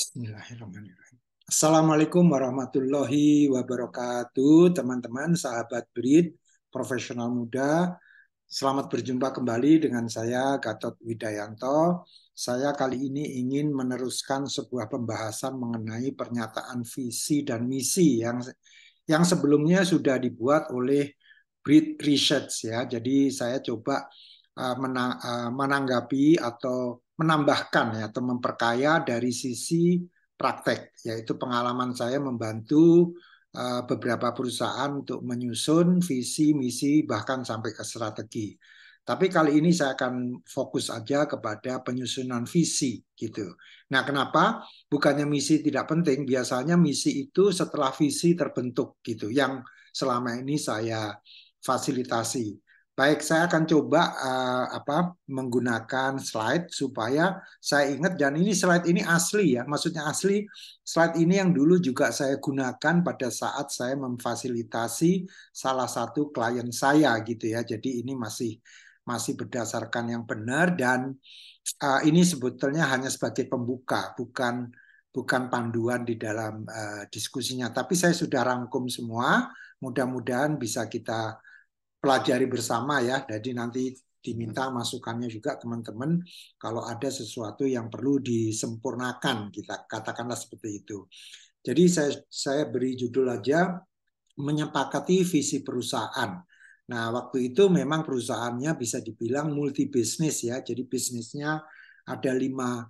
Bismillahirrahmanirrahim. Assalamualaikum warahmatullahi wabarakatuh, teman-teman, sahabat BRID, profesional muda. Selamat berjumpa kembali dengan saya, Gatot Widayanto. Saya kali ini ingin meneruskan sebuah pembahasan mengenai pernyataan visi dan misi yang sebelumnya sudah dibuat oleh BRID Research ya. Jadi saya coba menanggapi atau menambahkan ya atau memperkaya dari sisi praktek, yaitu pengalaman saya membantu beberapa perusahaan untuk menyusun visi, misi, bahkan sampai ke strategi. Tapi kali ini saya akan fokus aja kepada penyusunan visi gitu. Nah, kenapa? Bukannya misi tidak penting, biasanya misi itu setelah visi terbentuk gitu, yang selama ini saya fasilitasi. Baik, saya akan coba menggunakan slide supaya saya ingat, dan ini slide ini asli ya, maksudnya asli. Slide ini yang dulu juga saya gunakan pada saat saya memfasilitasi salah satu klien saya gitu ya. Jadi ini masih berdasarkan yang benar, dan ini sebetulnya hanya sebagai pembuka, bukan panduan di dalam diskusinya. Tapi saya sudah rangkum semua. Mudah-mudahan bisa kita pelajari bersama ya. Jadi nanti diminta masukannya juga teman-teman kalau ada sesuatu yang perlu disempurnakan, kita katakanlah seperti itu. Jadi saya beri judul aja menyepakati visi perusahaan. Nah, waktu itu memang perusahaannya bisa dibilang multi bisnis ya. Jadi bisnisnya ada lima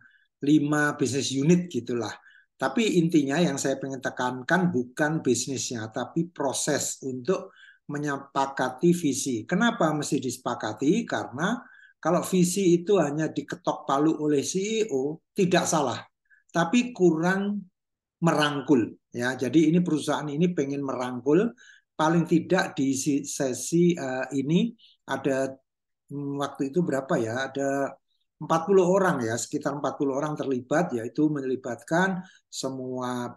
bisnis unit gitulah. Tapi intinya yang saya pengen tekankan bukan bisnisnya, tapi proses untuk menyepakati visi. Kenapa mesti disepakati? Karena kalau visi itu hanya diketok palu oleh CEO, tidak salah. Tapi kurang merangkul ya. Jadi ini perusahaan ini pengen merangkul, paling tidak di sesi ini ada waktu itu berapa ya? Ada 40 orang ya, sekitar 40 orang terlibat, yaitu melibatkan semua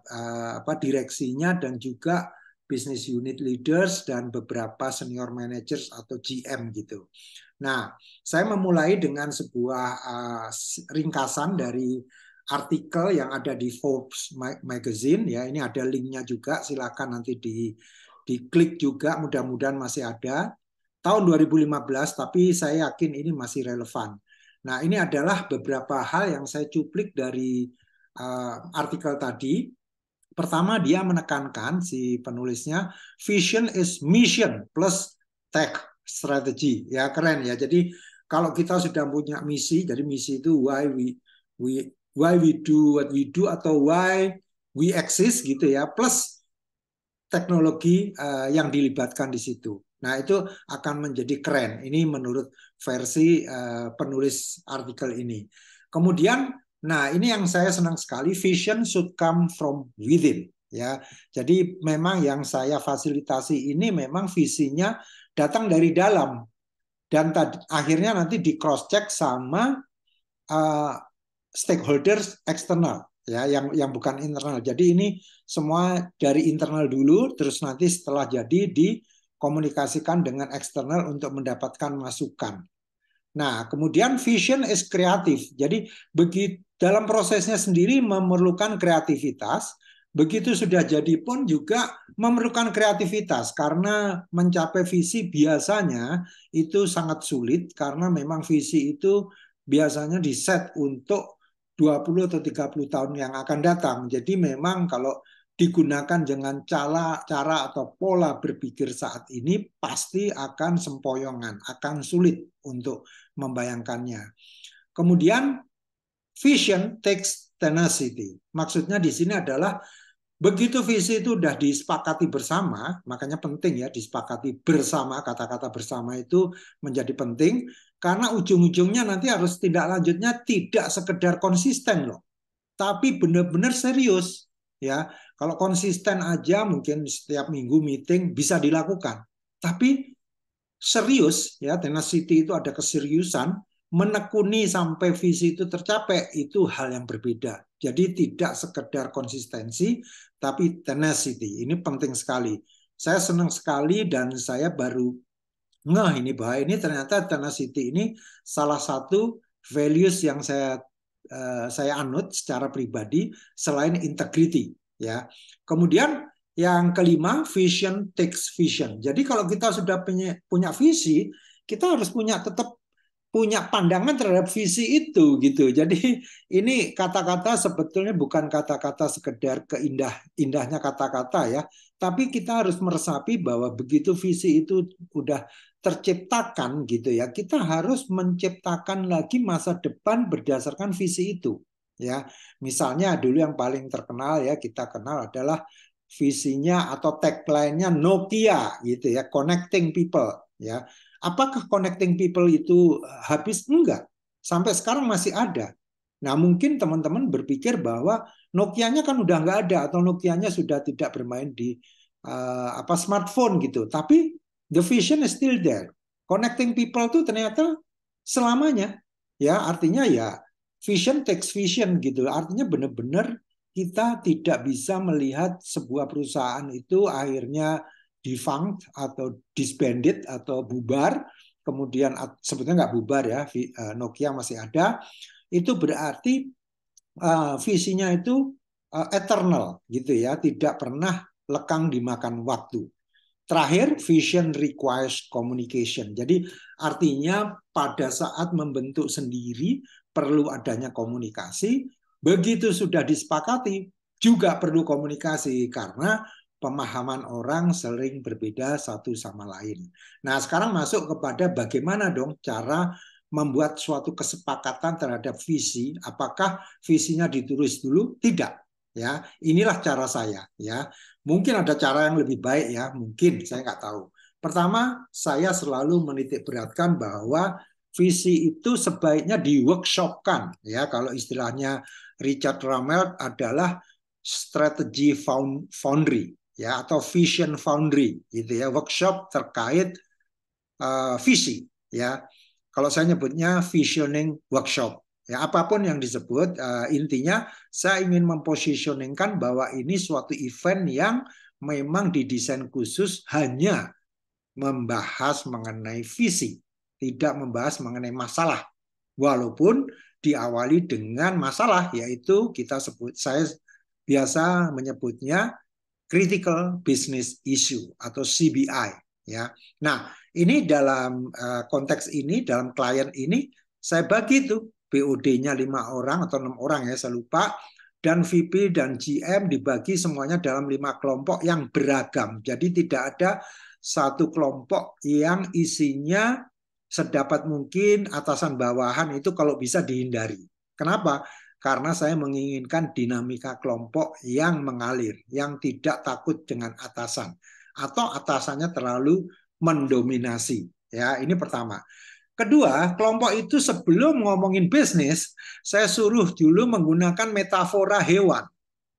direksinya dan juga business unit leaders dan beberapa senior managers atau GM gitu. Nah, saya memulai dengan sebuah ringkasan dari artikel yang ada di Forbes Magazine ya. Ini ada linknya juga, silakan nanti diklik juga, mudah-mudahan masih ada. Tahun 2015, tapi saya yakin ini masih relevan. Nah, ini adalah beberapa hal yang saya cuplik dari artikel tadi. Pertama, dia menekankan, si penulisnya, vision is mission plus tech strategy. Ya, keren ya. Jadi kalau kita sudah punya misi, jadi misi itu why we do what we do atau why we exist gitu ya, plus teknologi yang dilibatkan di situ. Nah, itu akan menjadi keren. Ini menurut versi penulis artikel ini. Kemudian, nah ini yang saya senang sekali, vision should come from within. Ya, jadi memang yang saya fasilitasi ini memang visinya datang dari dalam, dan akhirnya nanti di cross check sama uh, stakeholders eksternal ya, yang bukan internal. Jadi ini semua dari internal dulu, terus nanti setelah jadi dikomunikasikan dengan eksternal untuk mendapatkan masukan. Nah, kemudian vision is kreatif. Jadi begitu dalam prosesnya sendiri memerlukan kreativitas. Begitu sudah jadi pun juga memerlukan kreativitas, karena mencapai visi biasanya itu sangat sulit, karena memang visi itu biasanya diset untuk 20 atau 30 tahun yang akan datang. Jadi memang kalau digunakan dengan cara atau pola berpikir saat ini pasti akan sempoyongan, akan sulit untuk membayangkannya. Kemudian vision takes tenacity. Maksudnya di sini adalah begitu visi itu sudah disepakati bersama, makanya penting ya disepakati bersama, kata-kata bersama itu menjadi penting, karena ujung-ujungnya nanti harus tindak lanjutnya tidak sekedar konsisten loh, tapi benar-benar serius ya. Kalau konsisten aja mungkin setiap minggu meeting bisa dilakukan, tapi serius ya, tenacity itu ada keseriusan, menekuni sampai visi itu tercapai, itu hal yang berbeda. Jadi tidak sekedar konsistensi, tapi tenacity. Ini penting sekali. Saya senang sekali dan saya baru ngeh ini bahwa ini ternyata tenacity ini salah satu values yang saya saya anut secara pribadi selain integrity, ya. Kemudian yang kelima, vision takes vision. Jadi kalau kita sudah punya visi, kita harus tetap punya pandangan terhadap visi itu gitu. Jadi ini kata-kata sebetulnya bukan kata-kata sekedar indahnya kata-kata ya, tapi kita harus meresapi bahwa begitu visi itu udah terciptakan gitu ya, kita harus menciptakan lagi masa depan berdasarkan visi itu ya. Misalnya dulu yang paling terkenal ya kita kenal adalah visinya atau tagline-nya Nokia gitu ya, connecting people ya. Apakah connecting people itu habis? Enggak. Sampai sekarang masih ada. Nah, mungkin teman-teman berpikir bahwa Nokia-nya kan udah nggak ada atau Nokia-nya sudah tidak bermain di smartphone gitu. Tapi the vision is still there. Connecting people itu ternyata selamanya. Ya, artinya ya vision takes vision gitu. Artinya benar-benar kita tidak bisa melihat sebuah perusahaan itu akhirnya defunct atau disbanded atau bubar, kemudian sebetulnya nggak bubar ya, Nokia masih ada, itu berarti visinya itu eternal gitu ya, tidak pernah lekang dimakan waktu. Terakhir, vision requires communication. Jadi artinya pada saat membentuk sendiri perlu adanya komunikasi. Begitu sudah disepakati juga perlu komunikasi karena pemahaman orang sering berbeda satu sama lain. Nah, sekarang masuk kepada bagaimana dong cara membuat suatu kesepakatan terhadap visi. Apakah visinya ditulis dulu? Tidak. Ya, inilah cara saya. Ya, mungkin ada cara yang lebih baik ya, mungkin saya nggak tahu. Pertama, saya selalu menitik beratkan bahwa visi itu sebaiknya di workshopkan ya. Kalau istilahnya Richard Ramel adalah strategy foundry ya atau vision foundry gitu ya, workshop terkait visi ya. Kalau saya nyebutnya visioning workshop. Ya, apapun yang disebut, intinya saya ingin mempositioningkan bahwa ini suatu event yang memang didesain khusus hanya membahas mengenai visi, tidak membahas mengenai masalah. Walaupun diawali dengan masalah, yaitu saya biasa menyebutnya critical business issue atau CBI. Ya, nah ini dalam konteks ini, dalam klien ini, saya bagi tuh BOD-nya 5 orang atau 6 orang ya, saya lupa, dan VP dan GM dibagi semuanya dalam 5 kelompok yang beragam. Jadi tidak ada satu kelompok yang isinya sedapat mungkin atasan bawahan, itu kalau bisa dihindari. Kenapa? Karena saya menginginkan dinamika kelompok yang mengalir, yang tidak takut dengan atasan atau atasannya terlalu mendominasi. Ya, ini pertama. Kedua, kelompok itu sebelum ngomongin bisnis, saya suruh dulu menggunakan metafora hewan.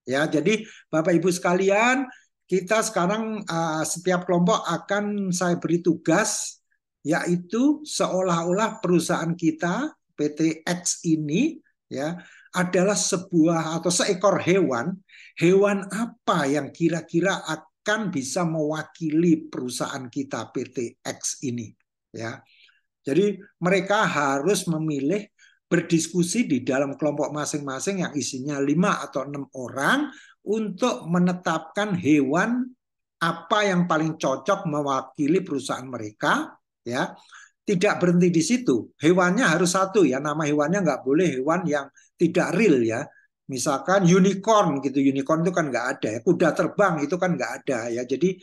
Ya, jadi Bapak Ibu sekalian, kita sekarang setiap kelompok akan saya beri tugas, yaitu seolah-olah perusahaan kita PT X ini ya adalah sebuah atau seekor hewan. Hewan apa yang kira-kira akan bisa mewakili perusahaan kita PT X ini ya. Jadi mereka harus memilih, berdiskusi di dalam kelompok masing-masing yang isinya 5 atau 6 orang untuk menetapkan hewan apa yang paling cocok mewakili perusahaan mereka ya. Tidak berhenti di situ, hewannya harus satu ya, nama hewannya nggak boleh hewan yang tidak real ya. Misalkan unicorn gitu, unicorn itu kan nggak ada ya, kuda terbang itu kan nggak ada ya. Jadi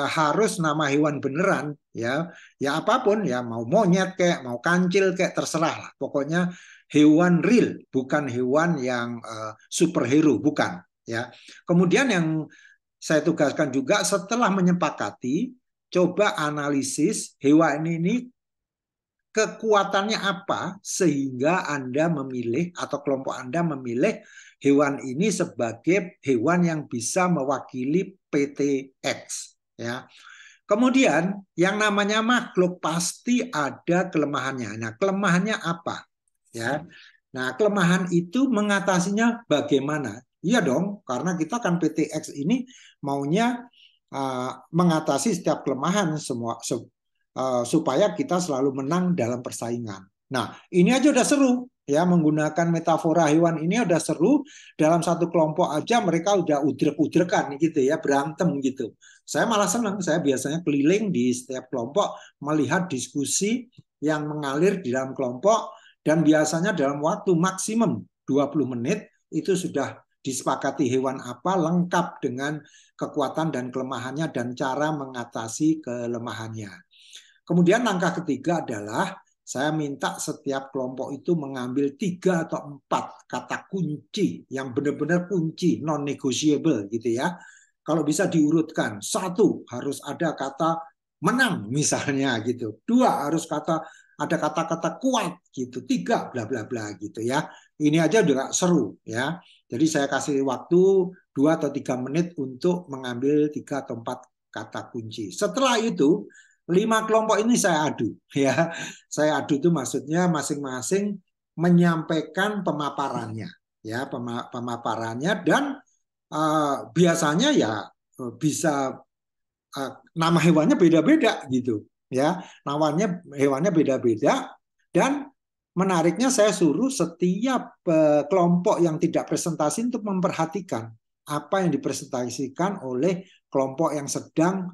harus nama hewan beneran ya, ya apapun ya, mau monyet kayak mau kancil kayak terserah lah, pokoknya hewan real, bukan hewan yang superhero, bukan ya. Kemudian yang saya tugaskan juga setelah menyepakati, coba analisis hewan ini kekuatannya apa sehingga Anda memilih atau kelompok Anda memilih hewan ini sebagai hewan yang bisa mewakili PT X ya. Kemudian yang namanya makhluk pasti ada kelemahannya. Nah, kelemahannya apa? Ya. Nah, kelemahan itu mengatasinya bagaimana? Iya dong, karena kita kan PT X ini maunya mengatasi setiap kelemahan semua supaya kita selalu menang dalam persaingan. Nah, ini aja udah seru. ya, menggunakan metafora hewan ini udah seru. Dalam satu kelompok aja mereka udah udrek-udrekan gitu ya, berantem gitu. Saya malah senang, saya biasanya keliling di setiap kelompok melihat diskusi yang mengalir di dalam kelompok, dan biasanya dalam waktu maksimum 20 menit itu sudah disepakati hewan apa, lengkap dengan kekuatan dan kelemahannya dan cara mengatasi kelemahannya. Kemudian langkah ketiga adalah saya minta setiap kelompok itu mengambil 3 atau 4 kata kunci yang benar-benar kunci, non-negotiable gitu ya. Kalau bisa diurutkan, 1 harus ada kata menang misalnya gitu. 2 harus ada kata-kata kuat gitu. 3 bla bla bla gitu ya. Ini aja juga seru ya. Jadi saya kasih waktu 2 atau 3 menit untuk mengambil 3 atau 4 kata kunci. Setelah itu 5 kelompok ini saya adu ya. Saya adu itu maksudnya masing-masing menyampaikan pemaparannya ya, pemaparannya, dan biasanya ya bisa nama hewannya beda-beda gitu ya. Namanya hewannya beda-beda, dan menariknya saya suruh setiap kelompok yang tidak presentasi untuk memperhatikan apa yang dipresentasikan oleh kelompok yang sedang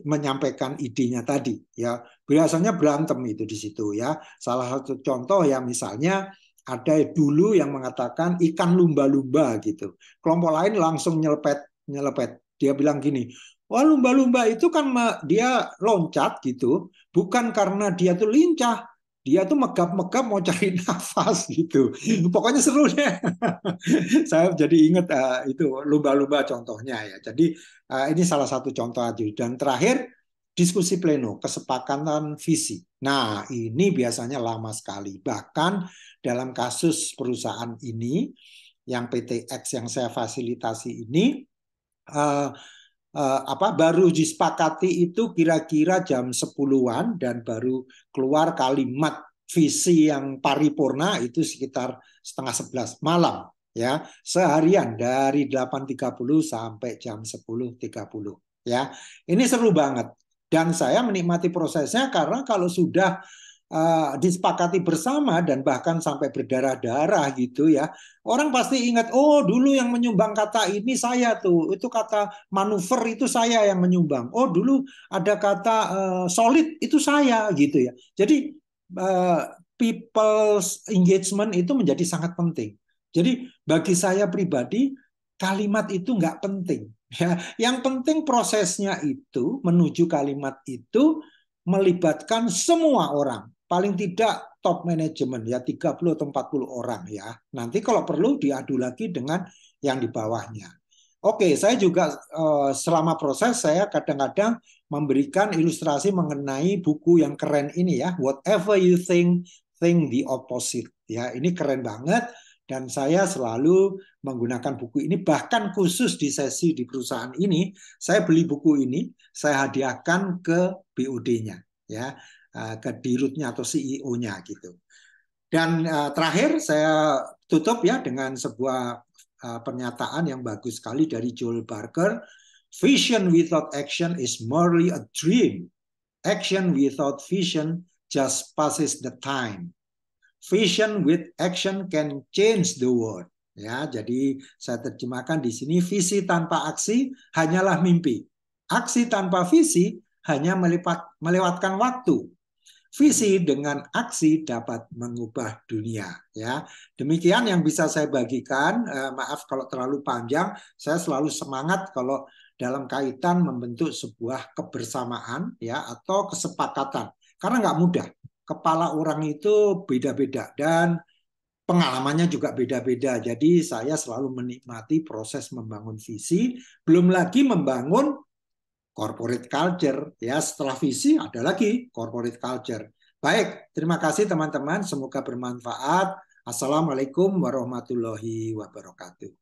menyampaikan idenya tadi ya. Biasanya berantem itu di situ ya. Salah satu contoh ya, misalnya ada dulu yang mengatakan ikan lumba-lumba gitu. Kelompok lain langsung nyelepet nyelepet. Dia bilang gini, wah, lumba-lumba itu kan dia loncat gitu, bukan karena dia tuh lincah, dia tuh megap-megap mau cari nafas gitu. Pokoknya seru deh. Saya jadi ingat itu lumba-lumba contohnya ya. Jadi ini salah satu contoh aja. Dan terakhir, diskusi pleno, kesepakatan visi. Nah, ini biasanya lama sekali. Bahkan dalam kasus perusahaan ini, yang PTX yang saya fasilitasi ini, uh, baru disepakati itu kira-kira jam 10-an, dan baru keluar kalimat visi yang paripurna itu sekitar setengah 11 malam ya, seharian dari 8.30 sampai jam 10.30 ya. Ini seru banget, dan saya menikmati prosesnya karena kalau sudah disepakati bersama dan bahkan sampai berdarah-darah gitu ya, orang pasti ingat, oh dulu yang menyumbang kata ini saya tuh, itu kata manuver itu saya yang menyumbang, oh dulu ada kata solid itu saya gitu ya. Jadi people's engagement itu menjadi sangat penting. Jadi bagi saya pribadi, kalimat itu nggak penting ya. Yang penting prosesnya itu menuju kalimat itu melibatkan semua orang, paling tidak top manajemen ya, 30 atau 40 orang ya. Nanti kalau perlu diadu lagi dengan yang di bawahnya. Oke, saya juga selama proses saya kadang-kadang memberikan ilustrasi mengenai buku yang keren ini ya, Whatever You Think, Think the Opposite ya. Ini keren banget, dan saya selalu menggunakan buku ini, bahkan khusus di sesi di perusahaan ini saya beli buku ini, saya hadiahkan ke BOD-nya ya, ke dirutnya atau CEO-nya gitu. Dan terakhir saya tutup ya dengan sebuah pernyataan yang bagus sekali dari Joel Barker. Vision without action is merely a dream. Action without vision just passes the time. Vision with action can change the world. Ya, jadi saya terjemahkan di sini, visi tanpa aksi hanyalah mimpi. Aksi tanpa visi hanya melewatkan waktu. Visi dengan aksi dapat mengubah dunia ya. Demikian yang bisa saya bagikan. Maaf kalau terlalu panjang. Saya selalu semangat kalau dalam kaitan membentuk sebuah kebersamaan ya, atau kesepakatan. Karena nggak mudah. Kepala orang itu beda-beda dan pengalamannya juga beda-beda. Jadi saya selalu menikmati proses membangun visi, belum lagi membangun corporate culture ya. Setelah visi ada lagi corporate culture. Baik, terima kasih teman-teman, semoga bermanfaat. Assalamualaikum warahmatullahi wabarakatuh.